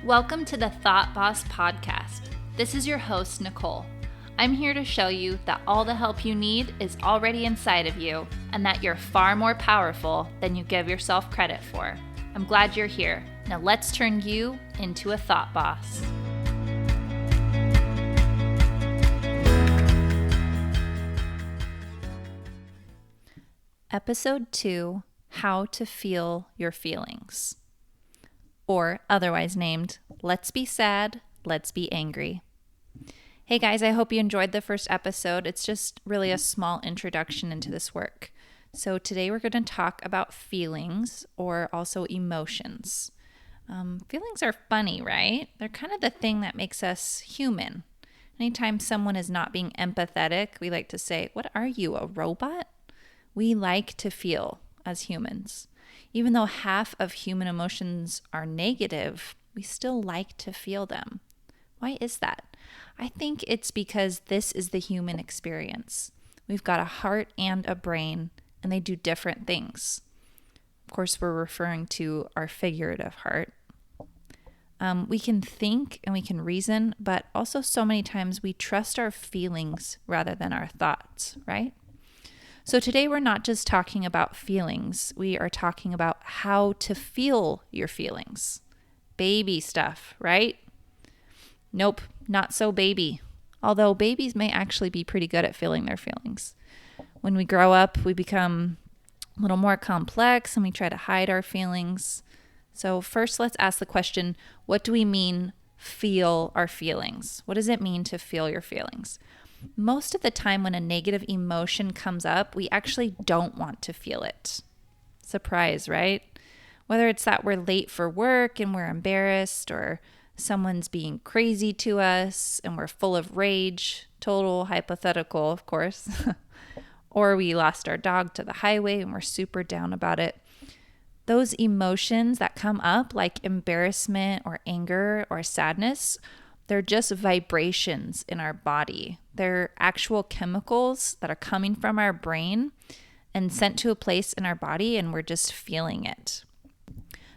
Welcome to the Thought Boss podcast. This is your host, Nicole. I'm here to show you that all the help you need is already inside of you and that you're far more powerful than you give yourself credit for. I'm glad you're here. Now let's turn you into a thought boss. Episode 2, How to Feel Your Feelings. Or otherwise named, Let's Be Sad, Let's Be Angry. Hey guys, I hope you enjoyed the first episode. It's just really a small introduction into this work. So today we're going to talk about feelings, or also emotions. Feelings are funny, right? They're kind of the thing that makes us human. Anytime someone is not being empathetic, we like to say, "What are you, a robot?" We like to feel as humans. Even though half of human emotions are negative, we still like to feel them. Why is that? I think it's because this is the human experience. We've got a heart and a brain, and they do different things. Of course, we're referring to our figurative heart. We can think and we can reason, but also so many times we trust our feelings rather than our thoughts, right? So today we're not just talking about feelings, we are talking about how to feel your feelings. Baby stuff, right? Nope, not so baby. Although babies may actually be pretty good at feeling their feelings. When we grow up, we become a little more complex and we try to hide our feelings. So first let's ask the question, what do we mean feel our feelings? What does it mean to feel your feelings? Most of the time when a negative emotion comes up, we actually don't want to feel it. Surprise, right? Whether it's that we're late for work and we're embarrassed, or someone's being crazy to us and we're full of rage, total hypothetical, of course, or we lost our dog to the highway and we're super down about it. Those emotions that come up, like embarrassment or anger or sadness, they're just vibrations in our body. They're actual chemicals that are coming from our brain and sent to a place in our body, and we're just feeling it.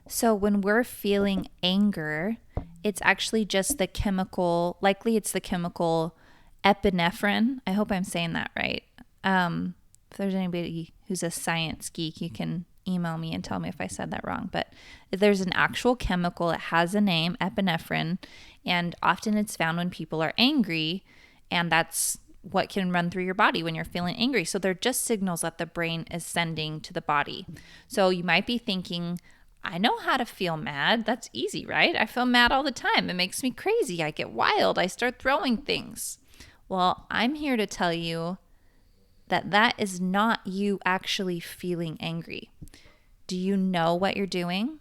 So when we're feeling anger, it's actually just the chemical, likely it's the chemical epinephrine. I hope I'm saying that right. If there's anybody who's a science geek, you can email me and tell me if I said that wrong. But there's an actual chemical, it has a name, epinephrine, and often it's found when people are angry, and that's what can run through your body when you're feeling angry. So they're just signals that the brain is sending to the body. So you might be thinking, I know how to feel mad. That's easy, right? I feel mad all the time. It makes me crazy. I get wild. I start throwing things. Well, I'm here to tell you that that is not you actually feeling angry. Do you know what you're doing?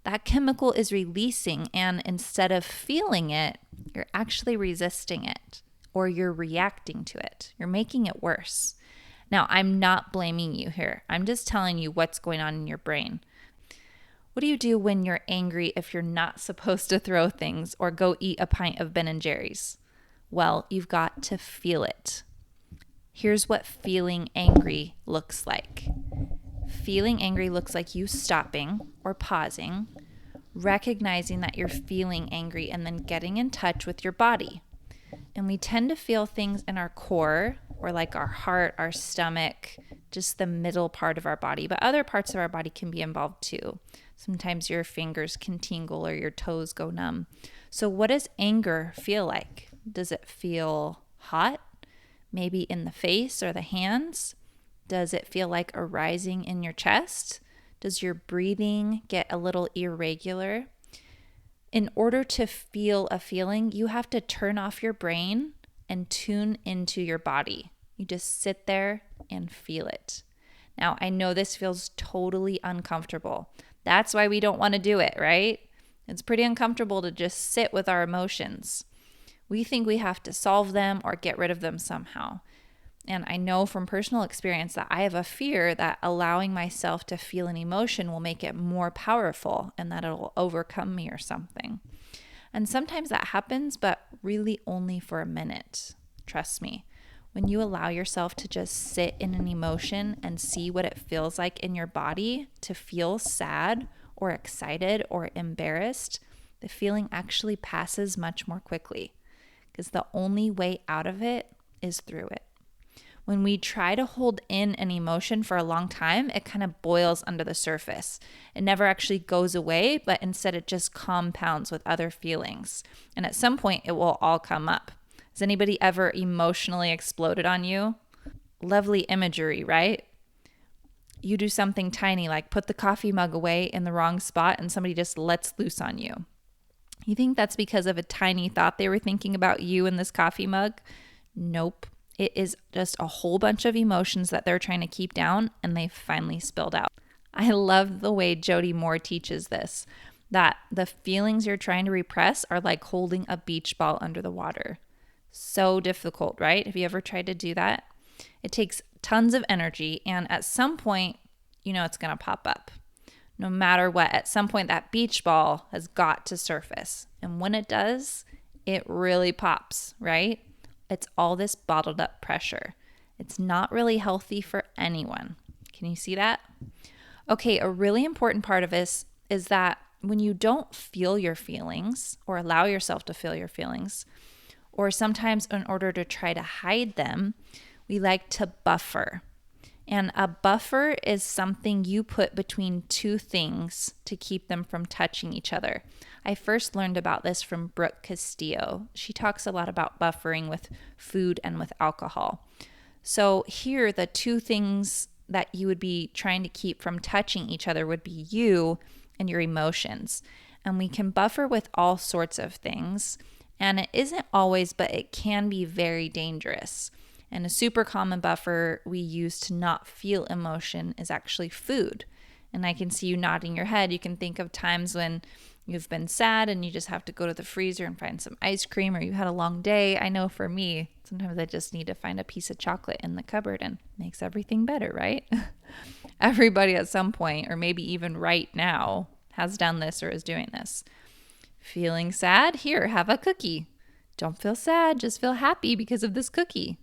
That chemical is releasing, and instead of feeling it, you're actually resisting it, or you're reacting to it. You're making it worse. Now, I'm not blaming you here. I'm just telling you what's going on in your brain. What do you do when you're angry if you're not supposed to throw things or go eat a pint of Ben & Jerry's? Well, you've got to feel it. Here's what feeling angry looks like. Feeling angry looks like you stopping or pausing, recognizing that you're feeling angry, and then getting in touch with your body. And we tend to feel things in our core, or like our heart, our stomach, just the middle part of our body. But other parts of our body can be involved too. Sometimes your fingers can tingle or your toes go numb. So what does anger feel like? Does it feel hot? Maybe in the face or the hands? Does it feel like a rising in your chest? Does your breathing get a little irregular? In order to feel a feeling, you have to turn off your brain and tune into your body. You just sit there and feel it. Now, I know this feels totally uncomfortable. That's why we don't want to do it, right? It's pretty uncomfortable to just sit with our emotions. We think we have to solve them or get rid of them somehow. And I know from personal experience that I have a fear that allowing myself to feel an emotion will make it more powerful and that it'll overcome me or something. And sometimes that happens, but really only for a minute. Trust me. When you allow yourself to just sit in an emotion and see what it feels like in your body to feel sad or excited or embarrassed, the feeling actually passes much more quickly because the only way out of it is through it. When we try to hold in an emotion for a long time, it kind of boils under the surface. It never actually goes away, but instead it just compounds with other feelings. And at some point, it will all come up. Has anybody ever emotionally exploded on you? Lovely imagery, right? You do something tiny like put the coffee mug away in the wrong spot and somebody just lets loose on you. You think that's because of a tiny thought they were thinking about you in this coffee mug? Nope. It is just a whole bunch of emotions that they're trying to keep down and they finally spilled out. I love the way Jody Moore teaches this, that the feelings you're trying to repress are like holding a beach ball under the water. So difficult, right? Have you ever tried to do that? It takes tons of energy, and at some point, it's going to pop up. No matter what, at some point that beach ball has got to surface. And when it does, it really pops, right? It's all this bottled up pressure. It's not really healthy for anyone. Can you see that? Okay, a really important part of this is that when you don't feel your feelings or allow yourself to feel your feelings, or sometimes in order to try to hide them, we like to buffer. And a buffer is something you put between two things to keep them from touching each other. I first learned about this from Brooke Castillo. She talks a lot about buffering with food and with alcohol. So here, the two things that you would be trying to keep from touching each other would be you and your emotions. And we can buffer with all sorts of things. And it isn't always, but it can be very dangerous. And a super common buffer we use to not feel emotion is actually food. And I can see you nodding your head. You can think of times when you've been sad and you just have to go to the freezer and find some ice cream, or you had a long day. I know for me, sometimes I just need to find a piece of chocolate in the cupboard and it makes everything better, right? Everybody at some point, or maybe even right now, has done this or is doing this. Feeling sad? Here, have a cookie. Don't feel sad, just feel happy because of this cookie.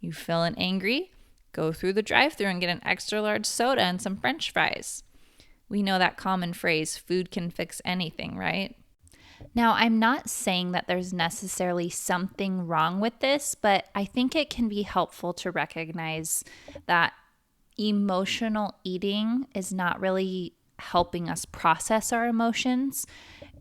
You feeling angry? Go through the drive-thru and get an extra large soda and some French fries. We know that common phrase, food can fix anything, right? Now, I'm not saying that there's necessarily something wrong with this, but I think it can be helpful to recognize that emotional eating is not really helping us process our emotions.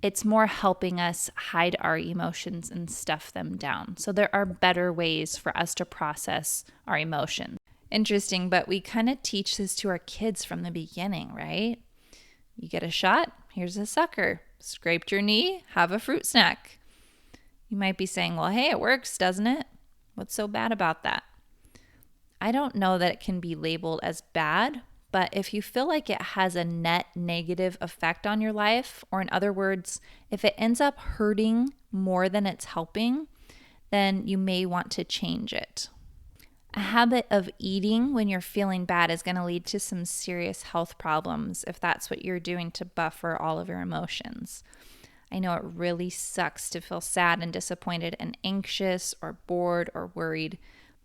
It's more helping us hide our emotions and stuff them down. So there are better ways for us to process our emotions. Interesting, but we kind of teach this to our kids from the beginning, right? You get a shot, here's a sucker. Scraped your knee, have a fruit snack. You might be saying, well, hey, it works, doesn't it? What's so bad about that? I don't know that it can be labeled as bad, but if you feel like it has a net negative effect on your life, or in other words, if it ends up hurting more than it's helping, then you may want to change it. A habit of eating when you're feeling bad is going to lead to some serious health problems if that's what you're doing to buffer all of your emotions. I know it really sucks to feel sad and disappointed and anxious or bored or worried,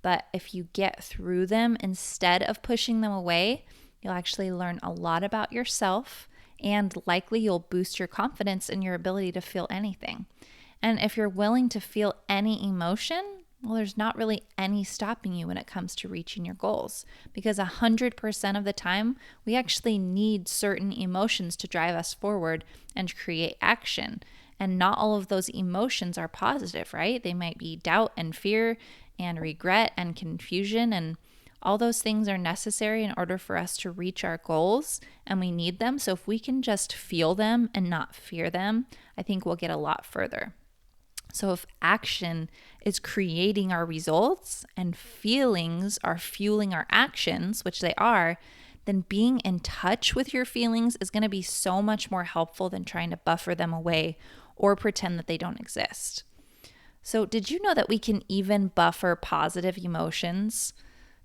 but if you get through them instead of pushing them away, you'll actually learn a lot about yourself, and likely you'll boost your confidence in your ability to feel anything. And if you're willing to feel any emotion, well, there's not really any stopping you when it comes to reaching your goals, because 100% of the time, we actually need certain emotions to drive us forward and create action. And not all of those emotions are positive, right? They might be doubt and fear and regret and confusion, and all those things are necessary in order for us to reach our goals, and we need them. So if we can just feel them and not fear them, I think we'll get a lot further. So if action is creating our results and feelings are fueling our actions, which they are, then being in touch with your feelings is going to be so much more helpful than trying to buffer them away or pretend that they don't exist. So did you know that we can even buffer positive emotions?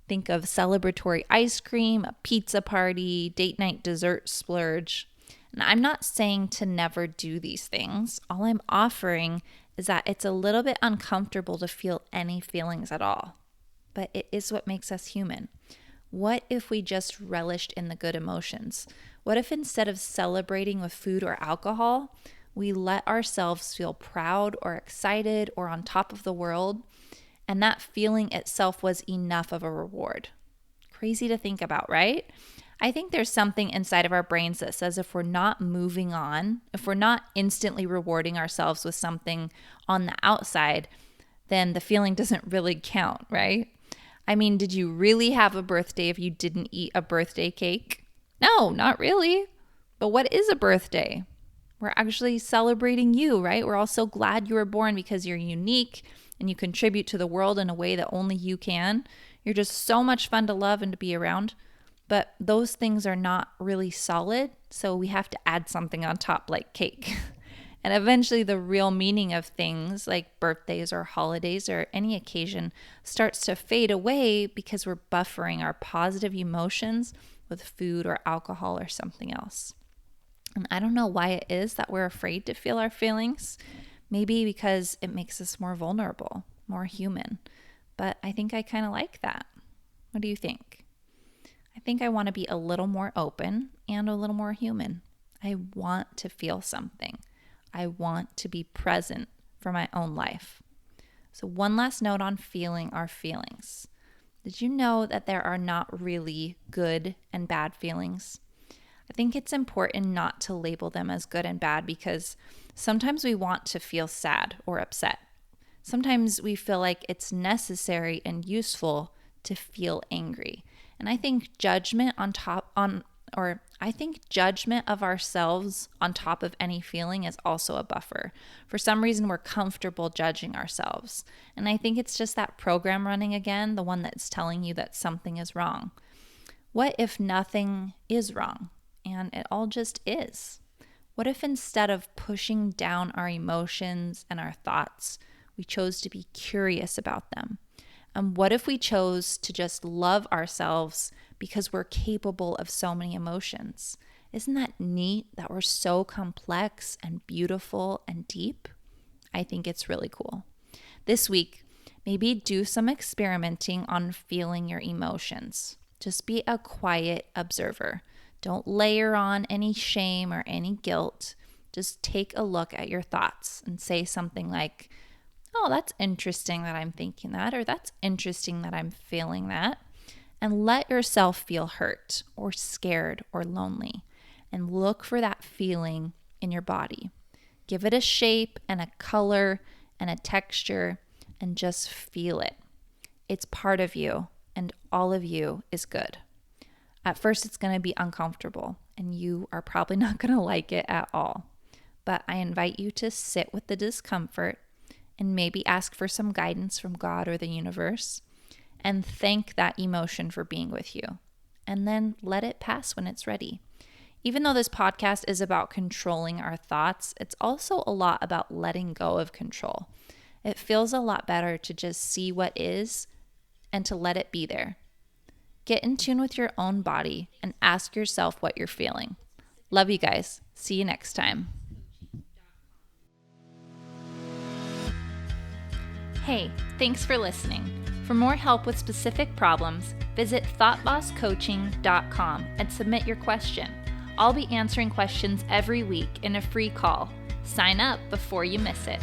Think of celebratory ice cream, a pizza party, date night dessert splurge. And I'm not saying to never do these things. All I'm offering is that it's a little bit uncomfortable to feel any feelings at all. But it is what makes us human. What if we just relished in the good emotions? What if instead of celebrating with food or alcohol, We let ourselves feel proud or excited or on top of the world, and that feeling itself was enough of a reward. Crazy to think about, right? I think there's something inside of our brains that says if we're not moving on, if we're not instantly rewarding ourselves with something on the outside, then the feeling doesn't really count, right? I mean, did you really have a birthday if you didn't eat a birthday cake? No, not really. But what is a birthday? We're actually celebrating you, right? We're all so glad you were born because you're unique and you contribute to the world in a way that only you can. You're just so much fun to love and to be around. But those things are not really solid, so we have to add something on top like cake. And eventually the real meaning of things like birthdays or holidays or any occasion starts to fade away because we're buffering our positive emotions with food or alcohol or something else. And I don't know why it is that we're afraid to feel our feelings. Maybe because it makes us more vulnerable, more human. But I think I kind of like that. What do you think? I think I want to be a little more open and a little more human. I want to feel something. I want to be present for my own life. So one last note on feeling our feelings. Did you know that there are not really good and bad feelings? I think it's important not to label them as good and bad because sometimes we want to feel sad or upset. Sometimes we feel like it's necessary and useful to feel angry. And I think judgment judgment of ourselves on top of any feeling is also a buffer. For some reason, we're comfortable judging ourselves. And I think it's just that program running again, the one that's telling you that something is wrong. What if nothing is wrong and it all just is? What if instead of pushing down our emotions and our thoughts, we chose to be curious about them? And what if we chose to just love ourselves because we're capable of so many emotions? Isn't that neat that we're so complex and beautiful and deep? I think it's really cool. This week, maybe do some experimenting on feeling your emotions. Just be a quiet observer. Don't layer on any shame or any guilt. Just take a look at your thoughts and say something like, oh, that's interesting that I'm thinking that, or that's interesting that I'm feeling that. And let yourself feel hurt or scared or lonely. And look for that feeling in your body. Give it a shape and a color and a texture and just feel it. It's part of you, and all of you is good. At first, it's going to be uncomfortable, and you are probably not going to like it at all. But I invite you to sit with the discomfort and maybe ask for some guidance from God or the universe, and thank that emotion for being with you. And then let it pass when it's ready. Even though this podcast is about controlling our thoughts, it's also a lot about letting go of control. It feels a lot better to just see what is and to let it be there. Get in tune with your own body and ask yourself what you're feeling. Love you guys. See you next time. Hey, thanks for listening. For more help with specific problems, visit thoughtbosscoaching.com and submit your question. I'll be answering questions every week in a free call. Sign up before you miss it.